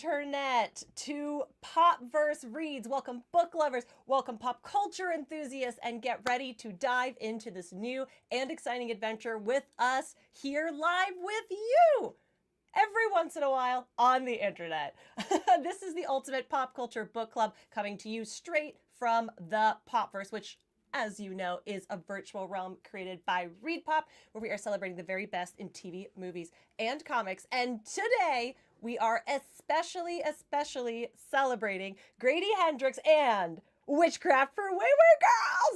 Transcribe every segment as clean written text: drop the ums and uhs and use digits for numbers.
internet to Popverse Reads. Welcome book lovers, welcome pop culture enthusiasts, and get ready to dive into this new and exciting adventure with us here live with you every once in a while on the internet. This is the ultimate pop culture book club coming to you straight from the Popverse, which, as you know, is a virtual realm created by ReadPop, where we are celebrating the very best in TV, movies, and comics. And today, we are especially celebrating Grady Hendrix and Witchcraft for Wayward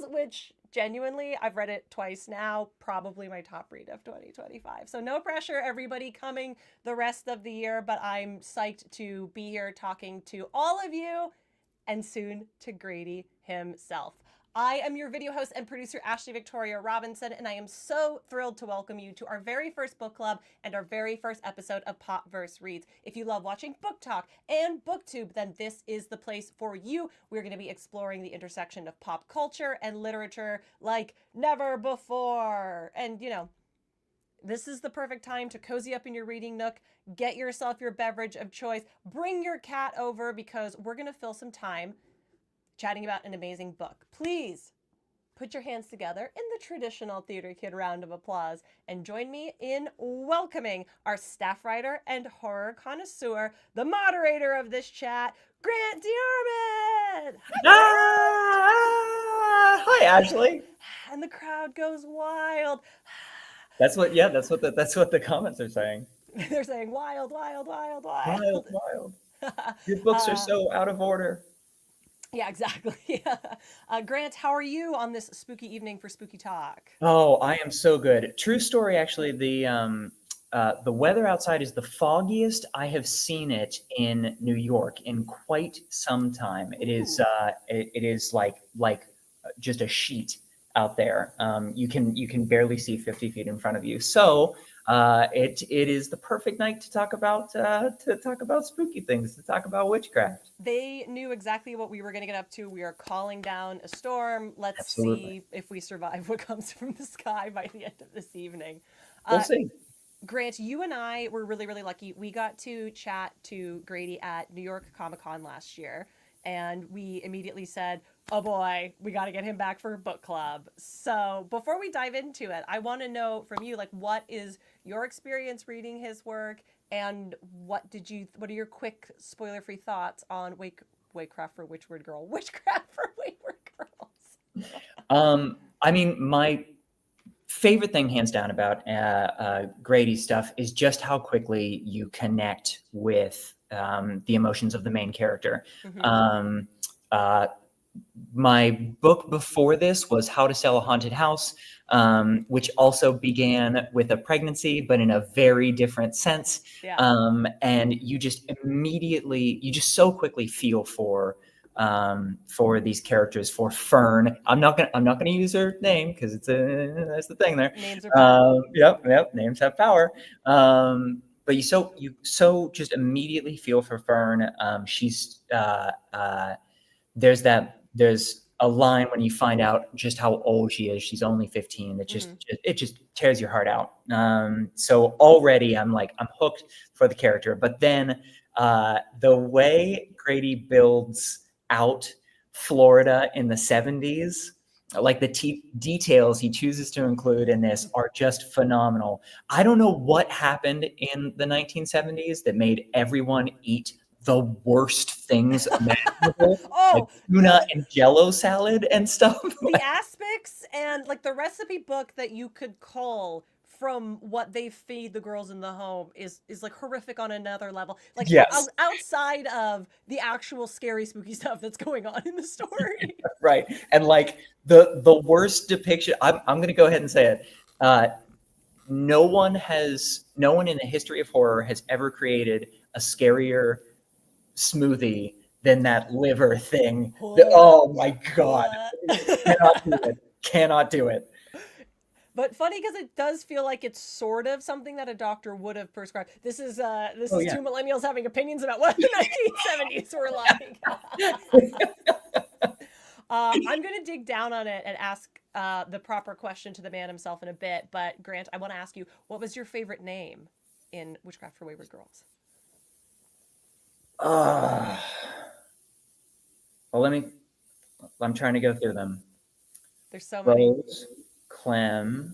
Girls, which genuinely, I've read it twice now, probably my top read of 2025. So no pressure, everybody coming the rest of the year, but I'm psyched to be here talking to all of you and soon to Grady himself. I am your video host and producer, Ashley Victoria Robinson, and I am so thrilled to welcome you to our very first book club and our very first episode of Popverse Reads. If you love watching book talk and booktube, then this is the place for you. We're going to be exploring the intersection of pop culture and literature like never before. And, you know, this is the perfect time to cozy up in your reading nook, get yourself your beverage of choice, bring your cat over because we're going to fill some time chatting about an amazing book. Please put your hands together in the traditional theater kid round of applause and join me in welcoming our staff writer and horror connoisseur, the moderator of this chat, Grant DeArmitt. Hi, Ashley. And the crowd goes wild. That's what the comments are saying. They're saying wild, wild, wild, wild. Wild, wild. Your books are so out of order. Yeah, exactly. Grant, how are you on this spooky evening for Spooky Talk? Oh, I am so good. True story, actually. The weather outside is the foggiest I have seen it in New York in quite some time. It is like just a sheet out there. You can barely see 50 feet in front of you. So it is the perfect night to talk about spooky things, to talk about witchcraft. They knew exactly what we were going to get up to. We are calling down a storm. Let's see if we survive what comes from the sky by the end of this evening. We'll see. Grant, you and I were really, really lucky. We got to chat to Grady at New York Comic Con last year, and we immediately said, oh boy, we got to get him back for a book club. So before we dive into it, I want to know from you, like, what is your experience reading his work, and what are your quick spoiler-free thoughts on Witchcraft for Wayward Girls? Witchcraft for Wayward Girls. I mean, my favorite thing, hands down, about Grady's stuff is just how quickly you connect with the emotions of the main character. Mm-hmm. My book before this was How to Sell a Haunted House, which also began with a pregnancy, but in a very different sense. Yeah. And you just so quickly feel for these characters, for Fern. I'm not gonna use her name because that's the thing there. Names are power. Yep. Names have power. But you so just immediately feel for Fern. She's there's a line when you find out just how old she is. She's only 15. That it just tears your heart out. So already I'm hooked for the character. But then the way Grady builds out Florida in the 70s, like the details he chooses to include in this are just phenomenal. I don't know what happened in the 1970s that made everyone eat the worst things imaginable, like tuna and Jello salad and stuff. The aspects and like the recipe book that you could cull from what they feed the girls in the home is like horrific on another level. Like, yes, outside of the actual scary spooky stuff that's going on in the story. Right. And like the worst depiction, I'm going to go ahead and say it. No one in the history of horror has ever created a scarier smoothie than that liver thing. Oh my God. Cannot do it. But funny because it does feel like it's sort of something that a doctor would have prescribed. This is two millennials having opinions about what the 1970s were like. I'm going to dig down on it and ask the proper question to the man himself in a bit. But Grant, I want to ask you, what was your favorite name in Witchcraft for Wayward Girls? Well, I'm trying to go through them. There's so many. Rose, Clem,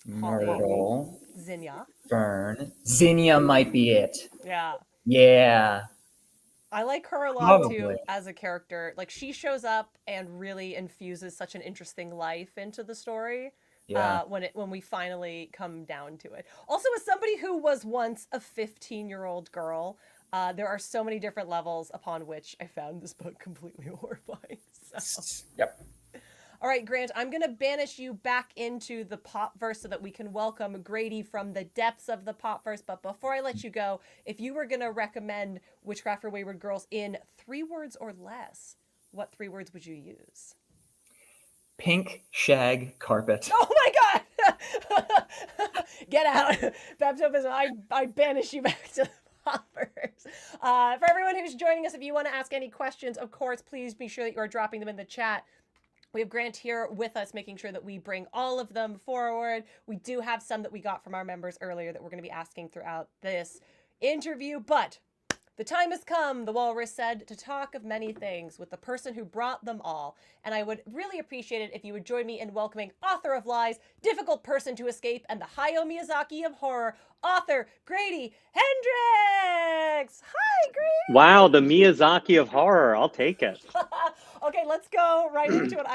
Myrtle, Zinnia. Fern. Zinnia might be it. Yeah. Yeah. I like her a lot Probably. too as a character. Like, she shows up and really infuses such an interesting life into the story. Yeah. When we finally come down to it. Also, as somebody who was once a 15-year-old girl, there are so many different levels upon which I found this book completely horrifying. So. Yep. All right, Grant, I'm going to banish you back into the Popverse so that we can welcome Grady from the depths of the Popverse. But before I let you go, if you were going to recommend Witchcraft for Wayward Girls in 3 words or less, what 3 words would you use? Pink shag carpet. Oh my God! Get out. Baptism, I banish you back to the Popverse. For everyone who's joining us, if you want to ask any questions, of course, please be sure that you are dropping them in the chat. We have Grant here with us, making sure that we bring all of them forward. We do have some that we got from our members earlier that we're going to be asking throughout this interview, but the time has come, the walrus said, to talk of many things with the person who brought them all. And I would really appreciate it if you would join me in welcoming author of Lies, difficult person to escape, and the Hayao Miyazaki of horror, author Grady Hendrix. Hi, Grady. Wow, the Miyazaki of horror. I'll take it. Okay, let's go right into it.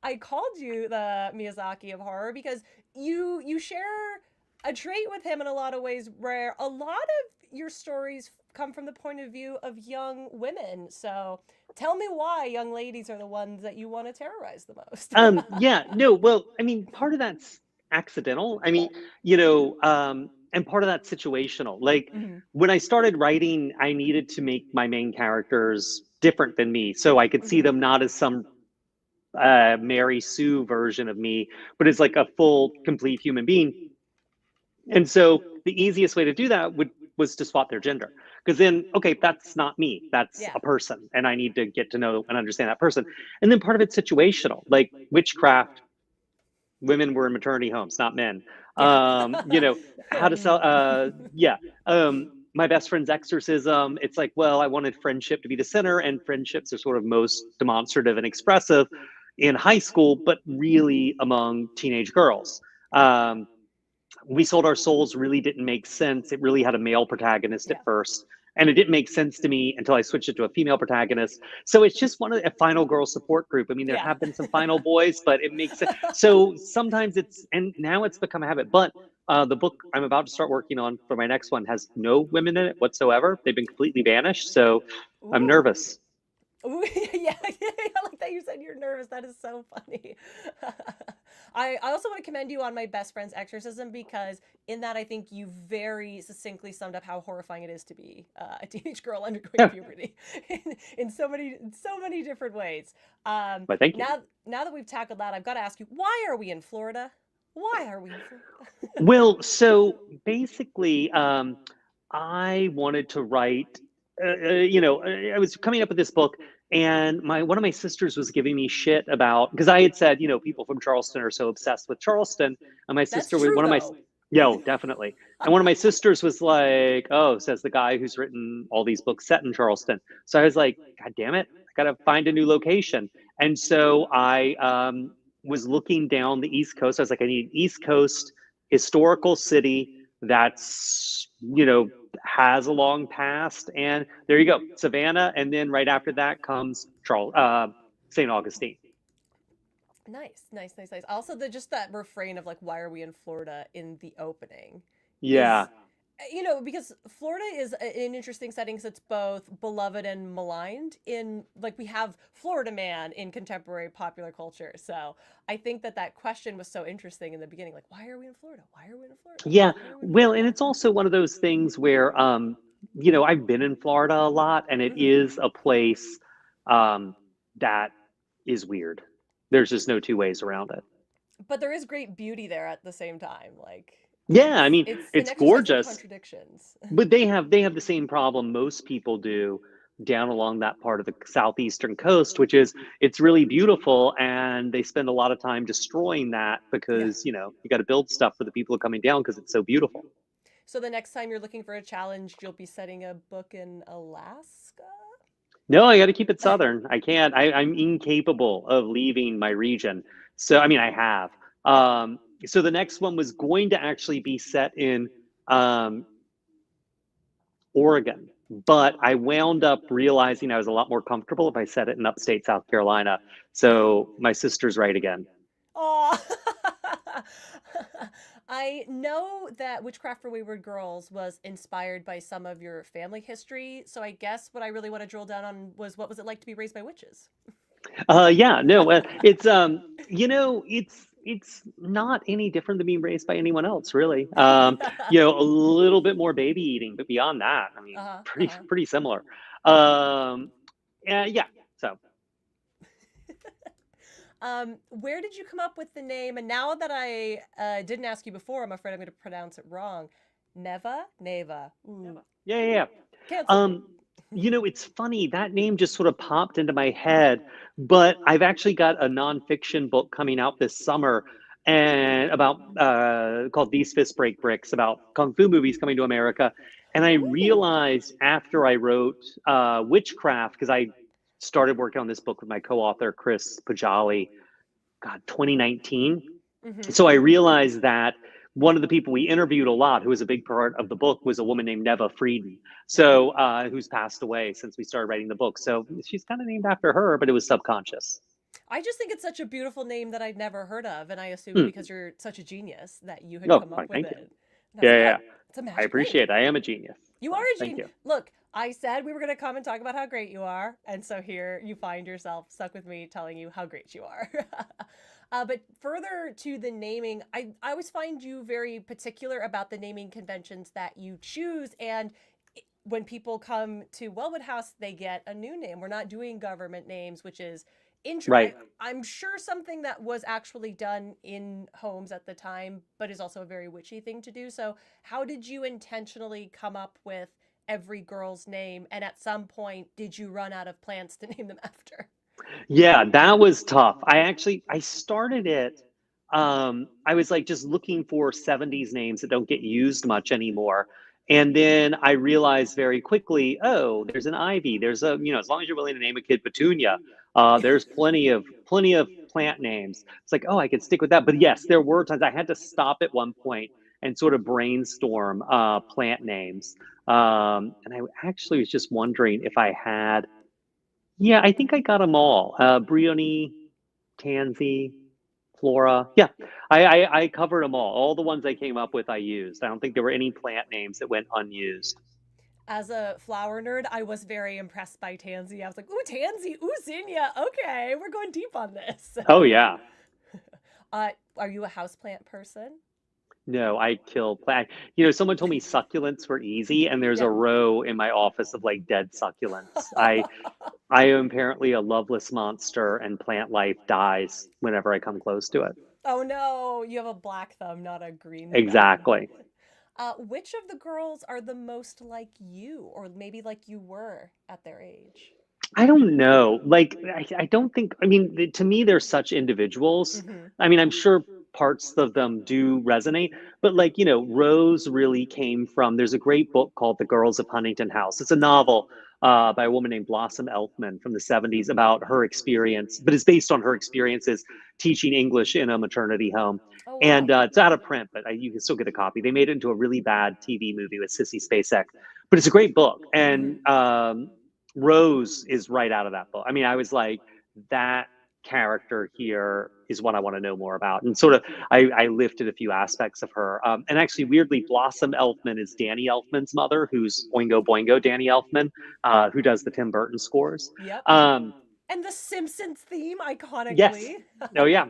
I called you the Miyazaki of horror because you share a trait with him in a lot of ways where a lot of your stories come from the point of view of young women. So tell me why young ladies are the ones that you want to terrorize the most. Yeah, no, well, I mean, part of that's accidental. I mean, and part of that's situational. Like when I started writing, I needed to make my main characters different than me so I could see them not as some Mary Sue version of me, but as like a full, complete human being. And so the easiest way to do that was to swap their gender. Because then, okay, that's not me. That's a person. And I need to get to know and understand that person. And then part of it's situational. Like Witchcraft, women were in maternity homes, not men. How to sell, my best friend's exorcism. It's like, well, I wanted friendship to be the center, and friendships are sort of most demonstrative and expressive in high school, but really among teenage girls. We Sold Our Souls really didn't make sense. It really had a male protagonist at first, and it didn't make sense to me until I switched it to a female protagonist. So it's just a final girl support group. I mean, there have been some final boys, but it makes sense. So sometimes and now it's become a habit. But the book I'm about to start working on for my next one has no women in it whatsoever. They've been completely banished. So I'm nervous. Ooh, yeah, I like that you said you're nervous. That is so funny. I also want to commend you on my best friend's exorcism, because in that I think you very succinctly summed up how horrifying it is to be a teenage girl undergoing puberty in so many different ways. But thank you. Now that we've tackled that, I've got to ask you, why are we in Florida? Why are we in Florida? Well, so basically, I wanted to write. I was coming up with this book, and one of my sisters was giving me shit about, because I had said, people from Charleston are so obsessed with Charleston, and my sister was one of my, definitely, and one of my sisters was like, oh, says the guy who's written all these books set in Charleston. So I was like, God damn it, I gotta find a new location. And so I was looking down the East Coast. I was like, I need an East Coast historical city that's has a long past, and there you go, Savannah, and then right after that comes St. Augustine. Nice. Also, just that refrain of like, why are we in Florida in the opening? Yeah. Because Florida is an interesting setting because it's both beloved and maligned we have Florida Man in contemporary popular culture. So I think that question was so interesting in the beginning. Like, why are we in Florida? Why are we in Florida? Yeah. Well, and it's also one of those things where, I've been in Florida a lot, and it is a place that is weird. There's just no two ways around it. But there is great beauty there at the same time. Yeah, I mean, it's gorgeous. Contradictions. But they have the same problem most people do down along that part of the southeastern coast, which is it's really beautiful, and they spend a lot of time destroying that because you got to build stuff for the people who are coming down because it's so beautiful. So the next time you're looking for a challenge, you'll be setting a book in Alaska? No, I got to keep it Southern. I can't. I'm incapable of leaving my region. So, I mean, I have. So the next one was going to actually be set in um, Oregon, but I wound up realizing I was a lot more comfortable if I set it in upstate South Carolina. So my sister's right again. Oh, I know that Witchcraft for Wayward Girls was inspired by some of your family history. So I guess what I really want to drill down on was what was it like to be raised by witches? Yeah, no, it's it's not any different than being raised by anyone else, really. A little bit more baby eating, but beyond that, I mean, Uh-huh, pretty similar. Yeah. So, where did you come up with the name? And now that I didn't ask you before, I'm afraid I'm going to pronounce it wrong. Neva. Ooh. yeah. Cancel. It's funny, that name just sort of popped into my head, but I've actually got a nonfiction book coming out this summer and about called These Fists Break Bricks, about kung fu movies coming to America. And I realized after I wrote Witchcraft, because I started working on this book with my co-author Chris Pajali, 2019. So I realized that one of the people we interviewed a lot, who was a big part of the book, was a woman named Neva Frieden, so who's passed away since we started writing the book. So she's kind of named after her, but it was subconscious. I just think it's such a beautiful name that I'd never heard of, and I assumed because you're such a genius that you had No, come up with thank it. you. And Yeah. it's a magic I appreciate it. I am a genius. You are a Thank genius. you. Look, I said we were going to come and talk about how great you are, and so here you find yourself stuck with me telling you how great you are. But further to the naming, I always find you very particular about the naming conventions that you choose. And when people come to Wellwood House, they get a new name. We're not doing government names, which is Right. I'm sure something that was actually done in homes at the time, but is also a very witchy thing to do. So how did you intentionally come up with every girl's name? And at some point, did you run out of plants to name them after? Yeah, that was tough. I started it. I was like just looking for 70s names that don't get used much anymore. And then I realized very quickly, oh, there's an ivy. There's as long as you're willing to name a kid Petunia, there's plenty of plant names. It's like, oh, I could stick with that. But yes, there were times I had to stop at one point and sort of brainstorm plant names. And I actually was just wondering if I had. Yeah, I think I got them all. Brioni, Tansy, Flora. Yeah, I covered them all. All the ones I came up with, I used. I don't think there were any plant names that went unused. As a flower nerd, I was very impressed by Tansy. I was like, ooh, Tansy, ooh, Zinnia. Okay, we're going deep on this. Oh, yeah. Are you a houseplant person? No, I kill plant. Someone told me succulents were easy, and there's Yeah. a row in my office of like dead succulents. I am apparently a loveless monster, and plant life dies whenever I come close to it. Oh no, you have a black thumb, not a green thumb. Exactly. Which of the girls are the most like you, or maybe like you were at their age? I don't know. Like, I don't think, I mean, to me, they're such individuals. I mean, I'm sure parts of them do resonate, but like, Rose really came from, there's a great book called The Girls of Huntington House. It's a novel by a woman named Blossom Elfman from the 70s about her experience, but it's based on her experiences teaching English in a maternity home. Oh, wow. And it's out of print, but you can still get a copy. They made it into a really bad TV movie with Sissy Spacek, but it's a great book. And Rose is right out of that book. I mean, I was like, that character here is what I want to know more about. And sort of, I lifted a few aspects of her. And actually, weirdly, Blossom Elfman is Danny Elfman's mother, who's Oingo Boingo Danny Elfman, who does the Tim Burton scores. Yep. And the Simpsons theme, iconically. Yes. Oh, yeah.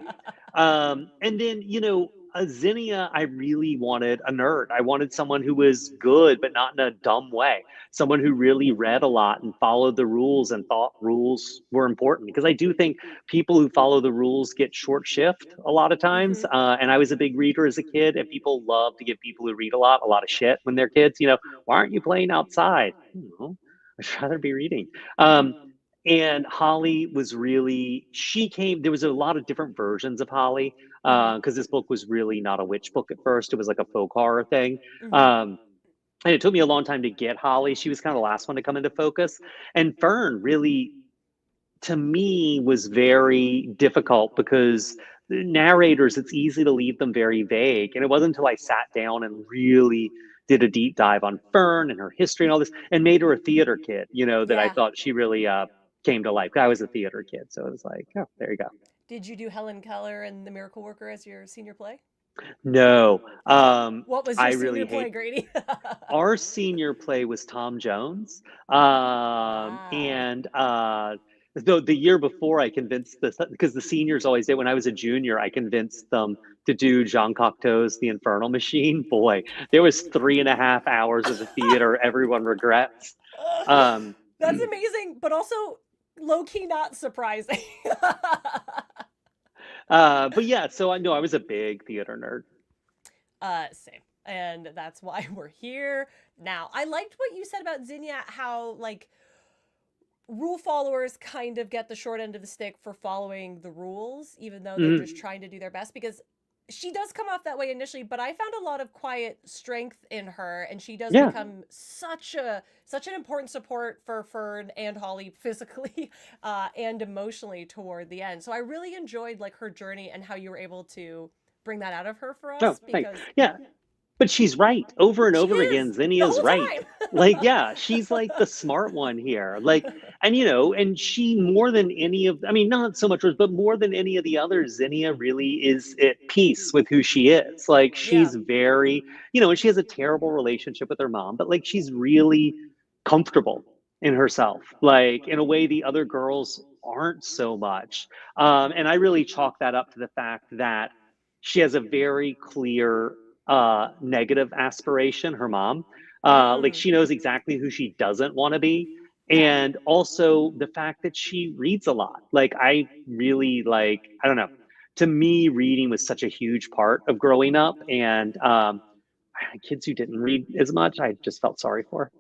And then, a Zinnia, I really wanted a nerd. I wanted someone who was good, but not in a dumb way. Someone who really read a lot and followed the rules and thought rules were important. Because I do think people who follow the rules get short shift a lot of times. And I was a big reader as a kid, and people love to give people who read a lot of shit when they're kids. Why aren't you playing outside? I'd rather be reading. And Holly was really, there was a lot of different versions of Holly. because this book was really not a witch book at first. It was like a folk horror thing. Mhm. And it took me a long time to get Holly. She was kind of the last one to come into focus. And Fern really, to me, was very difficult because the narrators, it's easy to leave them very vague. And it wasn't until I sat down and really did a deep dive on Fern and her history and all this and made her a theater kid, that I Yeah. thought she really came to life. I was a theater kid. So it was like, oh, there you go. Did you do Helen Keller and The Miracle Worker as your senior play? No. What was I your really senior play, hate Grady? our senior play was Tom Jones. Ah. And though the year before I convinced because the seniors always did, when I was a junior, I convinced them to do Jean Cocteau's The Infernal Machine. Boy, there was 3.5 hours of the theater everyone regrets. That's amazing, but also low-key not surprising. But yeah, so I know I was a big theater nerd. Same. And that's why we're here now. I liked what you said about Zinnia, how like rule followers kind of get the short end of the stick for following the rules, even though they're just trying to do their best, because she does come off that way initially, but I found a lot of quiet strength in her, and she does become such an important support for Fern and Holly physically and emotionally toward the end. So I really enjoyed like her journey and how you were able to bring that out of her for us. Oh, thanks. Yeah. But she's right over and over again. Zinnia's right. Like, yeah, she's like the smart one here. Like, and and she more than any of, I mean, not so much, but more than any of the others, Zinnia really is at peace with who she is. Like, she's very, and she has a terrible relationship with her mom, but like, she's really comfortable in herself, like in a way the other girls aren't so much. And I really chalk that up to the fact that she has a very clear negative aspiration, her mom. Like she knows exactly who she doesn't want to be. And also the fact that she reads a lot. Like I really like, I don't know, to me, reading was such a huge part of growing up. And kids who didn't read as much, I just felt sorry for.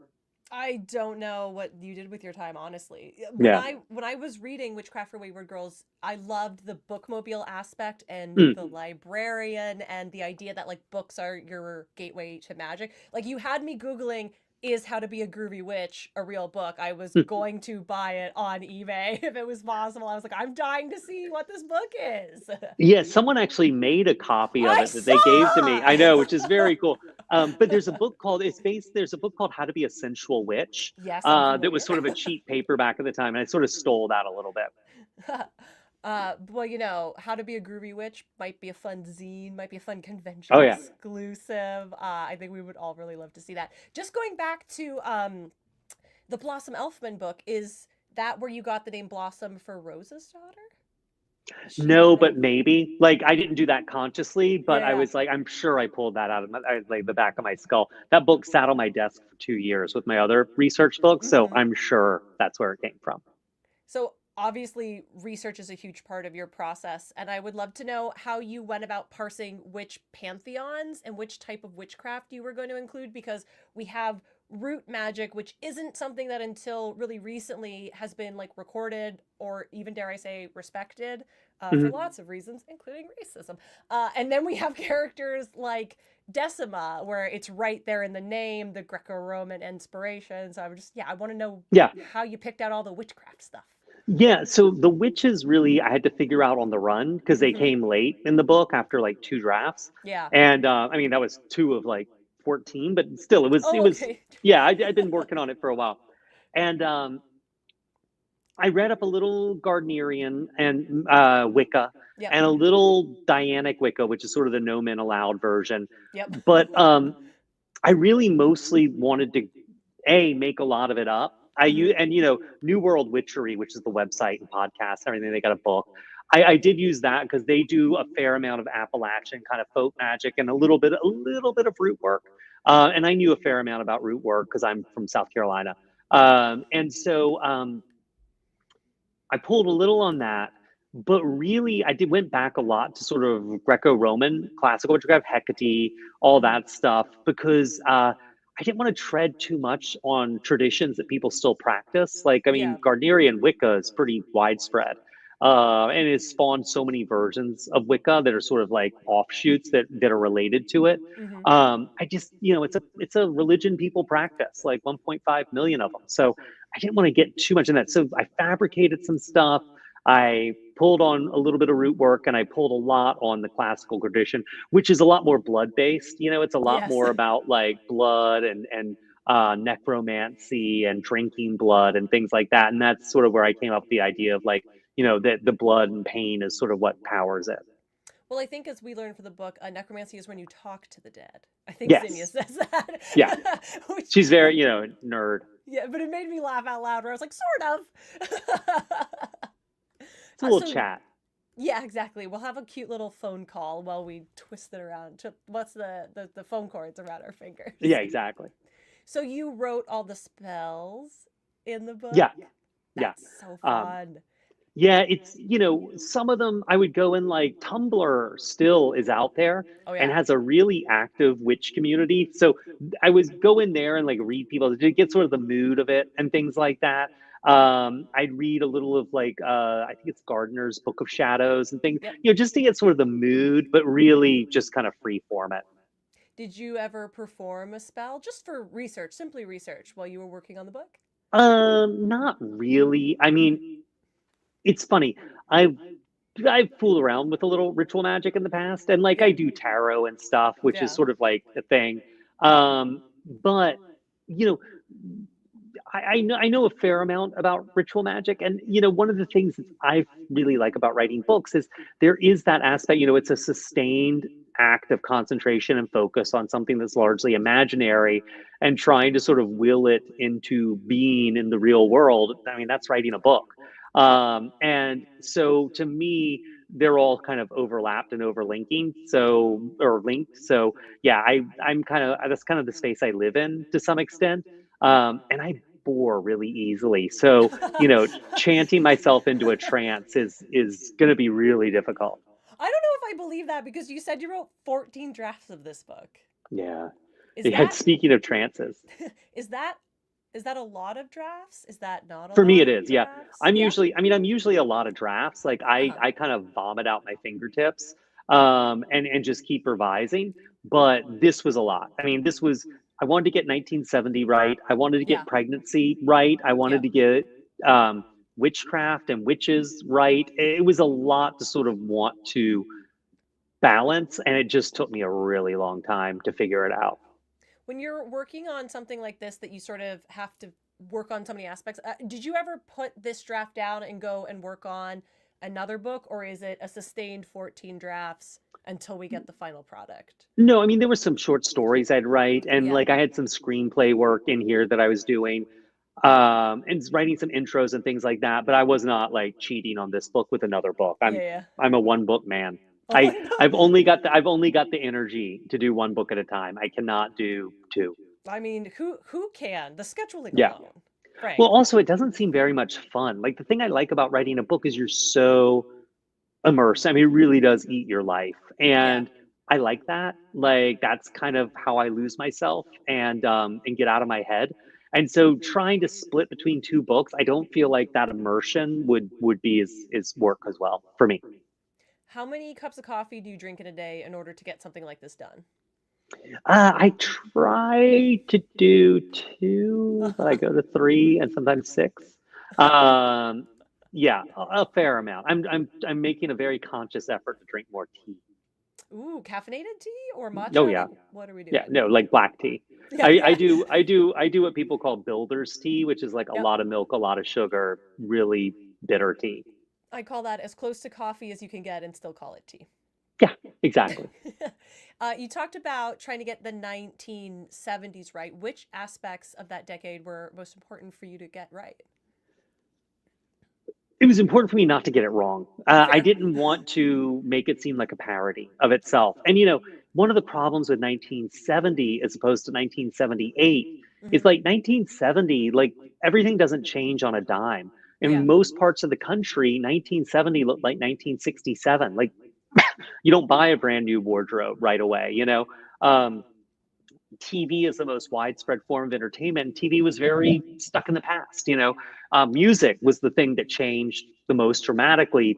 I don't know what you did with your time, honestly. Yeah. When I was reading Witchcraft for Wayward Girls, I loved the bookmobile aspect and the librarian and the idea that like books are your gateway to magic. Like you had me Googling, is How to Be a Groovy Witch a real book? I was going to buy it on eBay if it was possible. I was like, I'm dying to see what this book is. Yeah, someone actually made a copy of it that they gave to me. I know, which is very cool. But there's a book called there's a book called How to Be a Sensual Witch. Yes, that was sort of a cheap paperback at the time, and I sort of stole that a little bit. Well, How to Be a Groovy Witch might be a fun zine, might be a fun convention exclusive. I think we would all really love to see that. Just going back to the Blossom Elfman book, is that where you got the name Blossom for Rose's daughter? No, but maybe. Like I didn't do that consciously, but I was like, I'm sure I pulled that out of like the back of my skull. That book sat on my desk for 2 years with my other research books, so I'm sure that's where it came from. So obviously research is a huge part of your process, and I would love to know how you went about parsing which pantheons and which type of witchcraft you were going to include, because we have root magic, which isn't something that until really recently has been like recorded or even, dare I say, respected for lots of reasons, including racism. And then we have characters like Decima, where it's right there in the name, the Greco-Roman inspiration. So I want to know how you picked out all the witchcraft stuff. Yeah, so the witches really I had to figure out on the run because they came late in the book after like 2 drafts. Yeah. And I mean, that was 2 of like 14, but still it was I'd been working on it for a while. And I read up a little Gardnerian and Wicca and a little Dianic Wicca, which is sort of the no men allowed version. But I really mostly wanted to make a lot of it up. New World Witchery, which is the website and podcast, everything, they got a book. I did use that because they do a fair amount of Appalachian kind of folk magic and a little bit of root work. And I knew a fair amount about root work because I'm from South Carolina. And so I pulled a little on that, but really went back a lot to sort of Greco-Roman classical witchcraft, Hecate, all that stuff, because I didn't want to tread too much on traditions that people still practice. Like, I mean, Gardnerian Wicca is pretty widespread. and it's spawned so many versions of Wicca that are sort of like offshoots that are related to it. I just, it's a religion people practice, like 1.5 million of them. So I didn't want to get too much in that. So I fabricated some stuff. I pulled on a little bit of root work, and I pulled a lot on the classical tradition, which is a lot more blood-based. It's a lot more about like blood and necromancy and drinking blood and things like that. And that's sort of where I came up with the idea of like, that the blood and pain is sort of what powers it. Well, I think as we learned from the book, necromancy is when you talk to the dead. I think Yes. Zinnia says that. Yeah. She's very, nerd. Yeah, but it made me laugh out loud where I was like, sort of. It's a little chat. Yeah, exactly. We'll have a cute little phone call while we twist it around. What's the phone cords around our fingers? Yeah, exactly. So you wrote all the spells in the book? Yeah. That's so fun. Yeah, it's, some of them I would go in, like Tumblr still is out there and has a really active witch community. So I would go in there and like read people to get sort of the mood of it and things like that. I'd read a little of like, I think it's Gardner's Book of Shadows and things, just to get sort of the mood, but really just kind of free form it. Did you ever perform a spell just for research, simply research, while you were working on the book? Not really. I mean, it's funny. I've fooled around with a little ritual magic in the past, and like I do tarot and stuff, which is sort of like a thing. But I know a fair amount about ritual magic, and one of the things that I really like about writing books is there is that aspect. It's a sustained act of concentration and focus on something that's largely imaginary, and trying to sort of will it into being in the real world. I mean, that's writing a book. And so to me, they're all kind of overlapped and overlinking. Or linked. So yeah, I'm kind of, that's kind of the space I live in to some extent. And I bore really easily. So, chanting myself into a trance is going to be really difficult. I don't know if I believe that, because you said you wrote 14 drafts of this book. Yeah. Speaking of trances. Is that a lot of drafts? Is that not a lot? For me, it is. Yeah. I'm usually a lot of drafts. Like I kind of vomit out my fingertips, and just keep revising. But this was a lot. I mean, I wanted to get 1970 right. I wanted to get pregnancy right. I wanted to get witchcraft and witches right. It was a lot to sort of want to balance, and it just took me a really long time to figure it out. When you're working on something like this, that you sort of have to work on so many aspects, did you ever put this draft down and go and work on another book, or is it a sustained 14 drafts until we get the final product? No, I mean, there were some short stories I'd write, and like I had some screenplay work in here that I was doing, and writing some intros and things like that, but I was not like cheating on this book with another book. I'm a one book man. I've only got the energy to do one book at a time. I cannot do two. I mean, who can? The scheduling alone. Right. Well, also, it doesn't seem very much fun. Like, the thing I like about writing a book is you're so immersed. I mean, it really does eat your life. And I like that. Like, that's kind of how I lose myself and get out of my head. And so trying to split between two books, I don't feel like that immersion would be as work as well for me. How many cups of coffee do you drink in a day in order to get something like this done? I try to do 2, but I go to 3 and sometimes 6. Yeah, a fair amount. I'm making a very conscious effort to drink more tea. Ooh, caffeinated tea or matcha? Oh yeah. Like, what are we doing? Yeah, no, like black tea. I do what people call builder's tea, which is like a lot of milk, a lot of sugar, really bitter tea. I call that as close to coffee as you can get and still call it tea. Yeah, exactly. You talked about trying to get the 1970s right. Which aspects of that decade were most important for you to get right? It was important for me not to get it wrong. I didn't want to make it seem like a parody of itself. And, one of the problems with 1970 as opposed to 1978 is like 1970, like everything doesn't change on a dime. In most parts of the country, 1970 looked like 1967. Like, you don't buy a brand new wardrobe right away, TV is the most widespread form of entertainment, and TV was very stuck in the past. Music was the thing that changed the most dramatically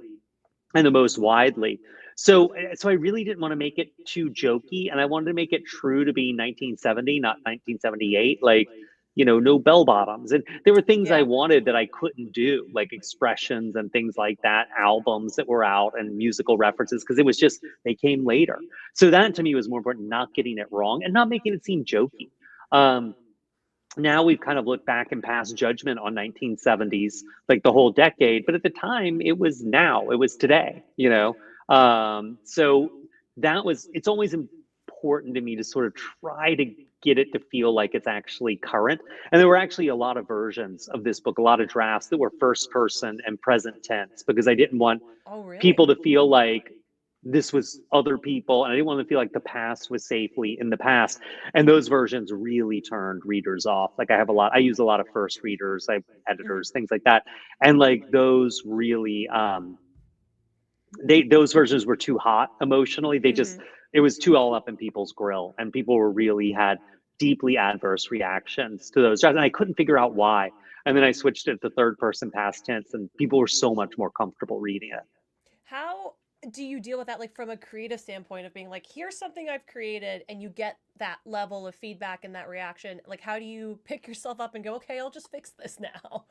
and the most widely. So I really didn't want to make it too jokey, and I wanted to make it true to be 1970, not 1978. Like, no bell bottoms, and there were things I wanted that I couldn't do, like expressions and things like that, albums that were out and musical references, because it was just they came later. So that to me was more important, not getting it wrong and not making it seem jokey. Now we've kind of looked back and passed judgment on 1970s, like the whole decade, but at the time it was today, so it's always important to me to sort of try to get it to feel like it's actually current. And there were actually a lot of versions of this book, a lot of drafts that were first person and present tense, because I didn't want people to feel like this was other people, and I didn't want to feel like the past was safely in the past. And those versions really turned readers off. Like I use a lot of first readers, I have editors, things like that. And like those really, those versions were too hot emotionally. It was too all up in people's grill, and people had deeply adverse reactions to those. And I couldn't figure out why. And then I switched it to third person past tense, and people were so much more comfortable reading it. How do you deal with that, like from a creative standpoint of being like, here's something I've created, and you get that level of feedback and that reaction? Like, how do you pick yourself up and go, okay, I'll just fix this now?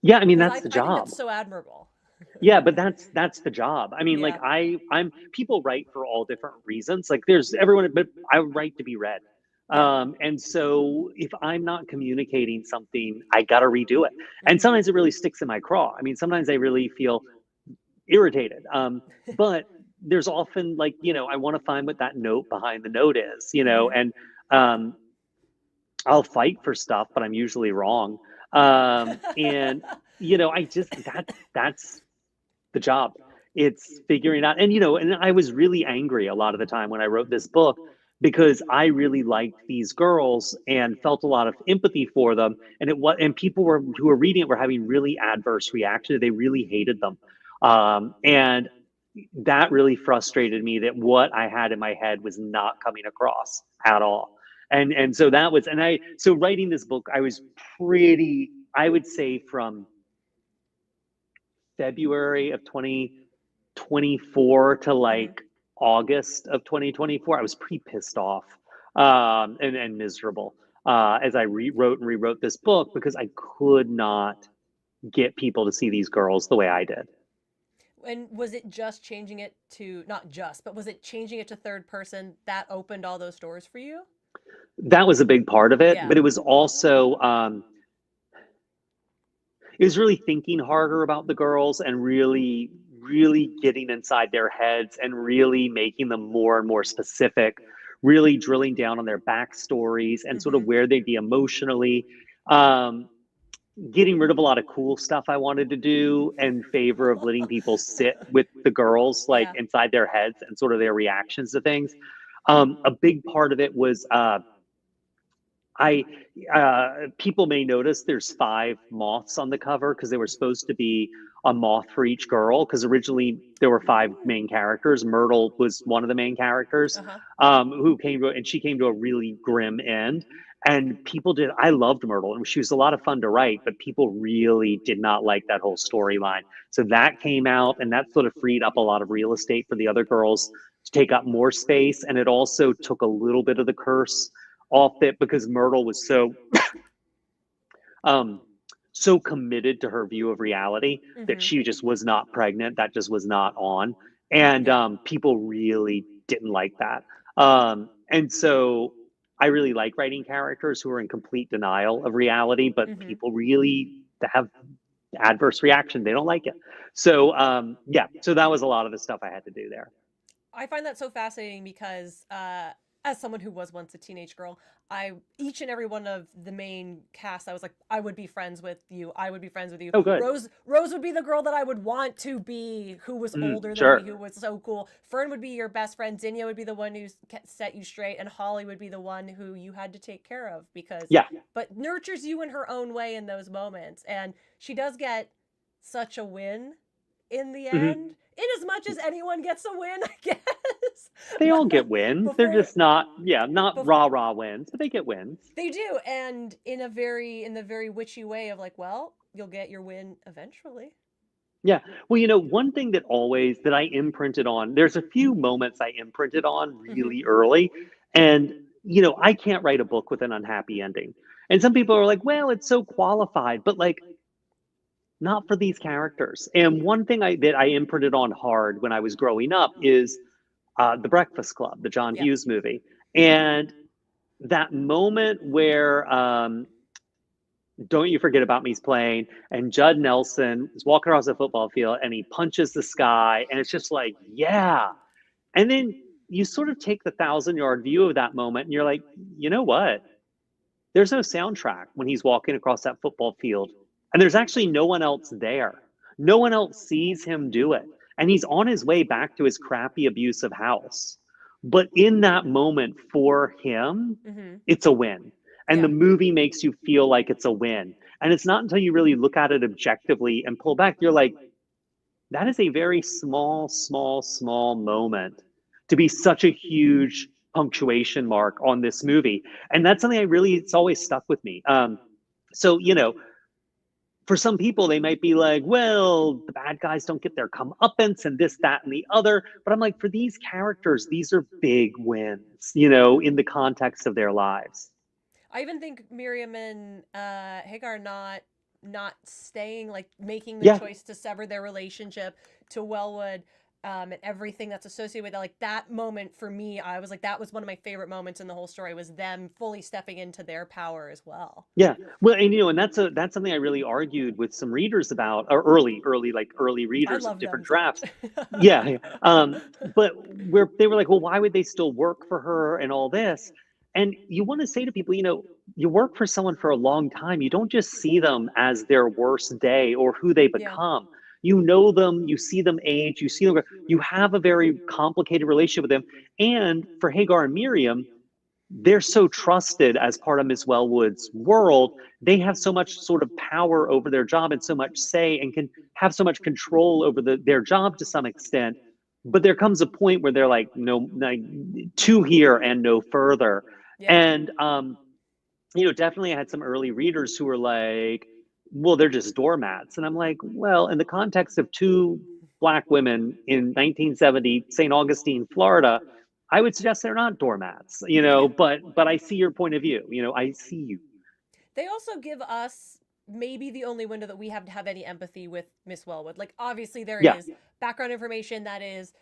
Yeah, I mean, that's the job. I think that's so admirable. Yeah, but that's the job. I mean, like I'm people write for all different reasons. Like there's everyone, but I write to be read. And so if I'm not communicating something, I got to redo it. And sometimes it really sticks in my craw. I mean, sometimes I really feel irritated. But there's often like, I want to find what that note behind the note is, and I'll fight for stuff, but I'm usually wrong. And that's the job. It's figuring out, and I was really angry a lot of the time when I wrote this book, because I really liked these girls and felt a lot of empathy for them. And people who were reading it were having really adverse reactions. They really hated them. And that really frustrated me, that what I had in my head was not coming across at all. And so so writing this book, I was I would say from February of 2024 to like August of 2024, I was pretty pissed off and miserable as I rewrote and rewrote this book, because I could not get people to see these girls the way I did. And was it just changing it to, not just, but was it changing it to third person that opened all those doors for you? That was a big part of it, but it was also, it was really thinking harder about the girls and really, really getting inside their heads and really making them more and more specific, really drilling down on their backstories and sort of where they'd be emotionally, getting rid of a lot of cool stuff I wanted to do in favor of letting people sit with the girls, like inside their heads and sort of their reactions to things. A big part of it was, people may notice there's 5 moths on the cover, because they were supposed to be a moth for each girl, because originally there were 5 main characters. Myrtle was one of the main characters, she came to a really grim end. And I loved Myrtle, and she was a lot of fun to write, but people really did not like that whole storyline. So that came out, and that sort of freed up a lot of real estate for the other girls to take up more space. And it also took a little bit of the curse off it, because Myrtle was so so committed to her view of reality that she just was not pregnant. That just was not on. And people really didn't like that. And so I really like writing characters who are in complete denial of reality, but people really have adverse reaction. They don't like it. So so that was a lot of the stuff I had to do there. I find that so fascinating, because as someone who was once a teenage girl, each and every one of the main cast, I was like, I would be friends with you. I would be friends with you. Oh, good. Rose would be the girl that I would want to be, who was older than me, who was so cool. Fern would be your best friend. Zinnia would be the one who set you straight, and Holly would be the one who you had to take care of, but nurtures you in her own way in those moments. And she does get such a win in the end, in as much as anyone gets a win, I guess. They all get wins. They're just not rah wins, but they get wins. They do, and in the very witchy way of like, well, you'll get your win eventually. Yeah. Well, one thing that I imprinted on, there's a few moments I imprinted on really early. And, I can't write a book with an unhappy ending. And some people are like, well, it's so qualified, but like, not for these characters. And one thing that I imprinted on hard when I was growing up is The Breakfast Club, the John Hughes movie. And that moment where Don't You Forget About Me's playing, and Judd Nelson is walking across the football field and he punches the sky, and it's just like, yeah. And then you sort of take the 1,000-yard view of that moment and you're like, you know what? There's no soundtrack when he's walking across that football field. And there's actually no one else there. No one else sees him do it. And he's on his way back to his crappy, abusive house. But in that moment for him, it's a win. And the movie makes you feel like it's a win. And it's not until you really look at it objectively and pull back, you're like, that is a very small, small, small moment to be such a huge punctuation mark on this movie. And that's something it's always stuck with me. So, for some people, they might be like, well, the bad guys don't get their comeuppance and this, that, and the other. But I'm like, for these characters, these are big wins, in the context of their lives. I even think Miriam and Hagar not staying, like making the choice to sever their relationship to Wellwood, and everything that's associated with it. Like that moment for me, I was like, that was one of my favorite moments in the whole story, was them fully stepping into their power as well. Yeah. Well, and and that's something I really argued with some readers about, or early readers of different drafts. Yeah. But where they were like, well, why would they still work for her and all this? And you want to say to people, you work for someone for a long time. You don't just see them as their worst day or who they become. You know them, you see them age, you have a very complicated relationship with them. And for Hagar and Miriam, they're so trusted as part of Miss Wellwood's world. They have so much sort of power over their job and so much say, and can have so much control over their job to some extent. But there comes a point where they're like, no, like, to here and no further. And, definitely I had some early readers who were like, well, they're just doormats. And I'm like, well, in the context of two Black women in 1970 St. Augustine, Florida, I would suggest they're not doormats, but I see your point of view. I see you. They also give us maybe the only window that we have to have any empathy with Miss Wellwood. Like, obviously there is background information that is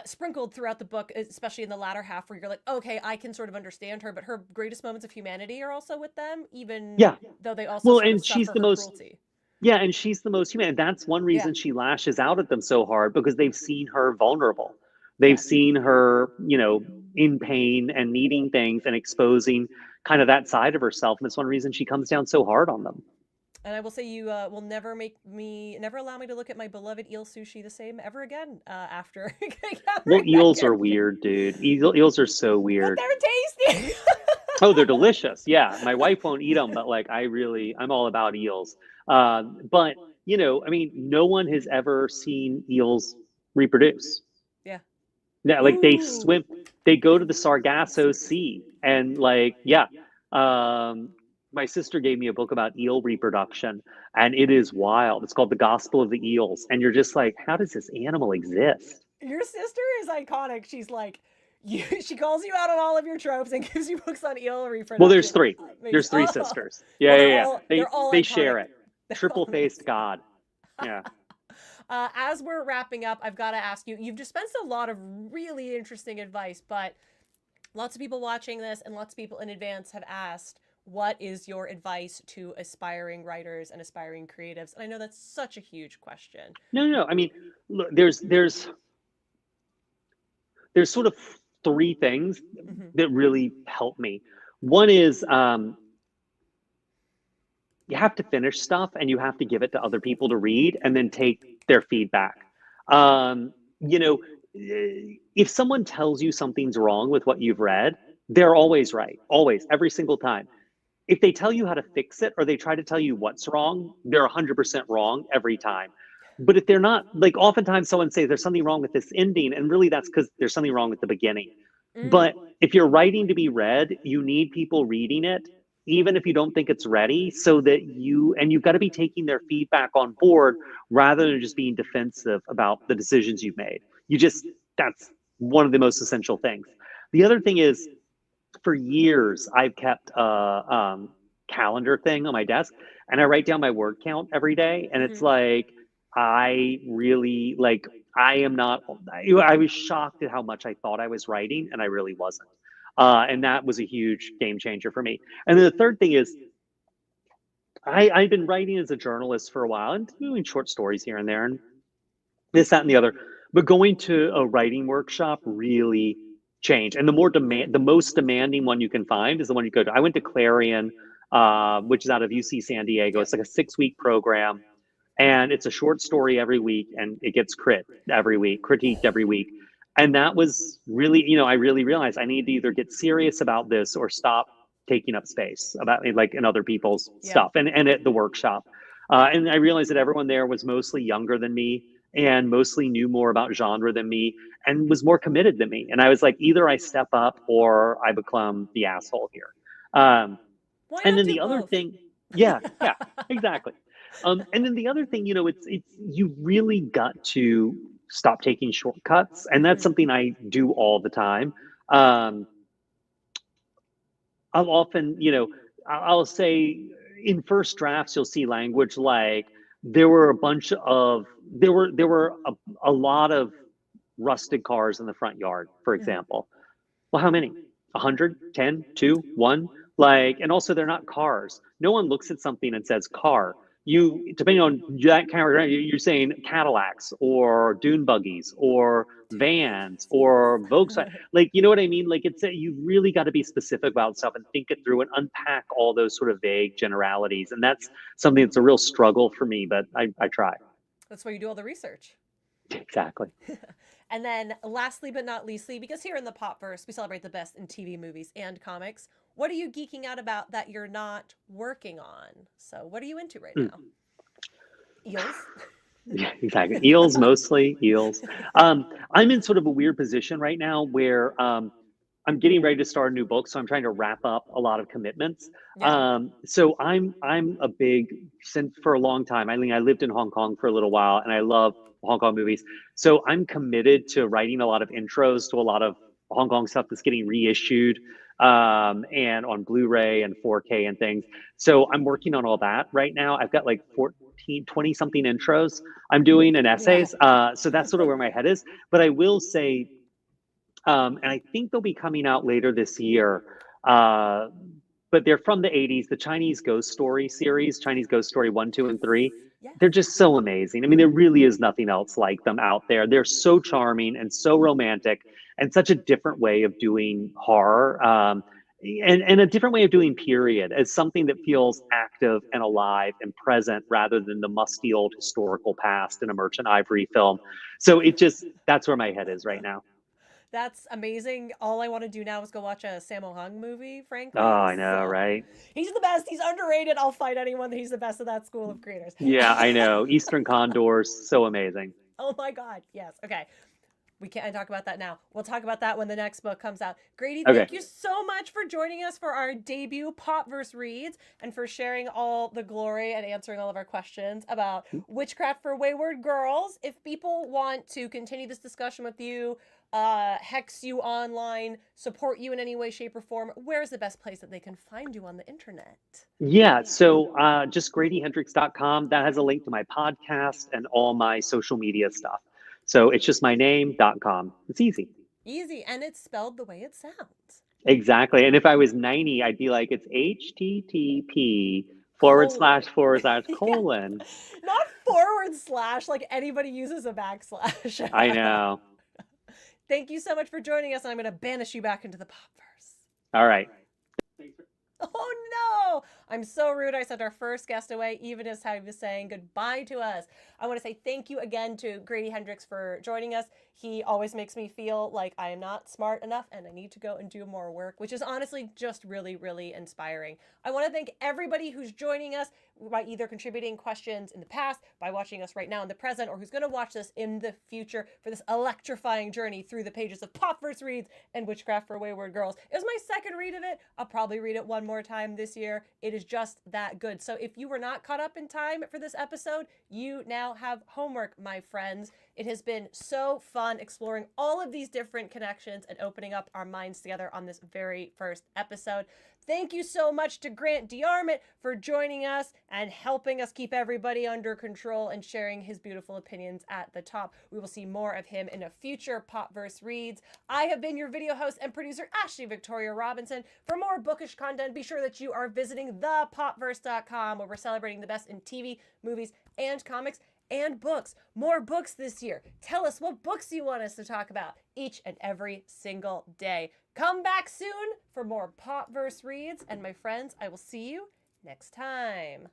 sprinkled throughout the book, especially in the latter half, where you're like, okay, I can sort of understand her, but her greatest moments of humanity are also with them, even though they also and she's the most cruelty. And she's the most human. And that's one reason she lashes out at them so hard, because they've seen her vulnerable. They've seen her, in pain and needing things and exposing kind of that side of herself. And it's one reason she comes down so hard on them. And I will say, you will never allow me to look at my beloved eel sushi the same ever again after. Well, eels are weird, dude. Eels are so weird. But they're tasty. Oh, they're delicious. Yeah, my wife won't eat them, but like I'm all about eels. But no one has ever seen eels reproduce. Yeah, like they swim. They go to the Sargasso Sea, and my sister gave me a book about eel reproduction, and it is wild. It's called The Gospel of the Eels. And you're just like, how does this animal exist? Your sister is iconic. She's like, she calls you out on all of your tropes and gives you books on eel reproduction. Well, there's three. There's three sisters. Yeah. They share it. Triple-faced God. Yeah. As we're wrapping up, I've got to ask you, you've dispensed a lot of really interesting advice, but lots of people watching this and lots of people in advance have asked, what is your advice to aspiring writers and aspiring creatives? And I know that's such a huge question. No. I mean, look, there's sort of three things that really help me. One is you have to finish stuff and you have to give it to other people to read and then take their feedback. If someone tells you something's wrong with what you've read, they're always right. Always, every single time. If they tell you how to fix it or they try to tell you what's wrong, they're 100% wrong every time. But if they're not, like oftentimes someone says there's something wrong with this ending, and really that's because there's something wrong with the beginning. But if you're writing to be read, you need people reading it, even if you don't think it's ready, so that you've got to be taking their feedback on board rather than just being defensive about the decisions you've made. That's one of the most essential things. The other thing is, for years, I've kept a calendar thing on my desk, and I write down my word count every day. And it's like, I was shocked at how much I thought I was writing, and I really wasn't. And that was a huge game changer for me. And then the third thing is, I've been writing as a journalist for a while and doing short stories here and there and this, that, and the other. But going to a writing workshop really changed. And the most demanding one you can find is the one you go to. I went to Clarion, which is out of UC San Diego. It's like a 6-week program. And it's a short story every week, and it gets critiqued every week. And that was really, I really realized I need to either get serious about this or stop taking up space about like in other people's stuff and at the workshop. And I realized that everyone there was mostly younger than me and mostly knew more about genre than me and was more committed than me. And I was like, either I step up or I become the asshole here. And then the other thing, yeah, exactly. And then the other thing, it's you really got to stop taking shortcuts, and that's something I do all the time. I'll often, I'll say in first drafts, you'll see language like there were a lot of rusted cars in the front yard, for example. Well, how many? 100, 10, 2, 1? Like, and also they're not cars. No one looks at something and says car. Depending on that character, you're saying Cadillacs or dune buggies or vans or Volkswagen. Like, you know what I mean? Like, you really got to be specific about stuff and think it through and unpack all those sort of vague generalities. And that's something that's a real struggle for me, but I try. That's why you do all the research. Exactly. And then lastly, but not leastly, because here in the Popverse, we celebrate the best in TV, movies, and comics. What are you geeking out about that you're not working on? So what are you into right now? Eels? Yeah, exactly. Eels, mostly eels. I'm in sort of a weird position right now where I'm getting ready to start a new book. So I'm trying to wrap up a lot of commitments. Yeah. So I'm a big, since for a long time, I lived in Hong Kong for a little while and I love Hong Kong movies. So I'm committed to writing a lot of intros to a lot of Hong Kong stuff that's getting reissued and on Blu-ray and 4K and things. So I'm working on all that right now. I've got like 20 something intros I'm doing and essays. So that's sort of where my head is. But I will say, and I think they'll be coming out later this year, but they're from the 80s, the Chinese Ghost Story series, Chinese Ghost Story 1, 2, and 3. They're just so amazing. I mean, there really is nothing else like them out there. They're so charming and so romantic and such a different way of doing horror and a different way of doing period as something that feels active and alive and present rather than the musty old historical past in a Merchant Ivory film. So that's where my head is right now. That's amazing. All I want to do now is go watch a Sammo Hung movie, frankly. Oh, I know, right? He's the best. He's underrated. I'll fight anyone that he's the best of that school of creators. Yeah, I know. Eastern Condors, so amazing. Oh my God. Yes. Okay. We can't talk about that now. We'll talk about that when the next book comes out. Grady, thank you so much for joining us for our debut Popverse Reads and for sharing all the glory and answering all of our questions about Witchcraft for Wayward Girls. If people want to continue this discussion with you, hex you online, support you in any way, shape, or form, where's the best place that they can find you on the internet? Yeah, so just GradyHendrix.com. That has a link to my podcast and all my social media stuff. So it's just my name.com. It's easy. Easy, and it's spelled the way it sounds. Exactly. And if I was 90, I'd be like, it's HTTP // : Not / like anybody uses a backslash. I know. Thank you so much for joining us, and I'm going to banish you back into the Popverse. All right. Oh no! I'm so rude. I sent our first guest away, even as he was saying goodbye to us. I want to say thank you again to Grady Hendrix for joining us. He always makes me feel like I am not smart enough and I need to go and do more work, which is honestly just really, really inspiring. I want to thank everybody who's joining us by either contributing questions in the past, by watching us right now in the present, or who's going to watch this in the future for this electrifying journey through the pages of Popverse Reads and Witchcraft for Wayward Girls. It was my second read of it. I'll probably read it one more time this year. It is just that good. So if you were not caught up in time for this episode, you now have homework, my friends. It has been so fun exploring all of these different connections and opening up our minds together on this very first episode. Thank you so much to Grant DeArmitt for joining us and helping us keep everybody under control and sharing his beautiful opinions at the top. We will see more of him in a future Popverse Reads. I have been your video host and producer, Ashley Victoria Robinson. For more bookish content, be sure that you are visiting thepopverse.com, where we're celebrating the best in TV, movies, and comics, and books. More books this year. Tell us what books you want us to talk about each and every single day. Come back soon for more Popverse Reads, and my friends, I will see you next time.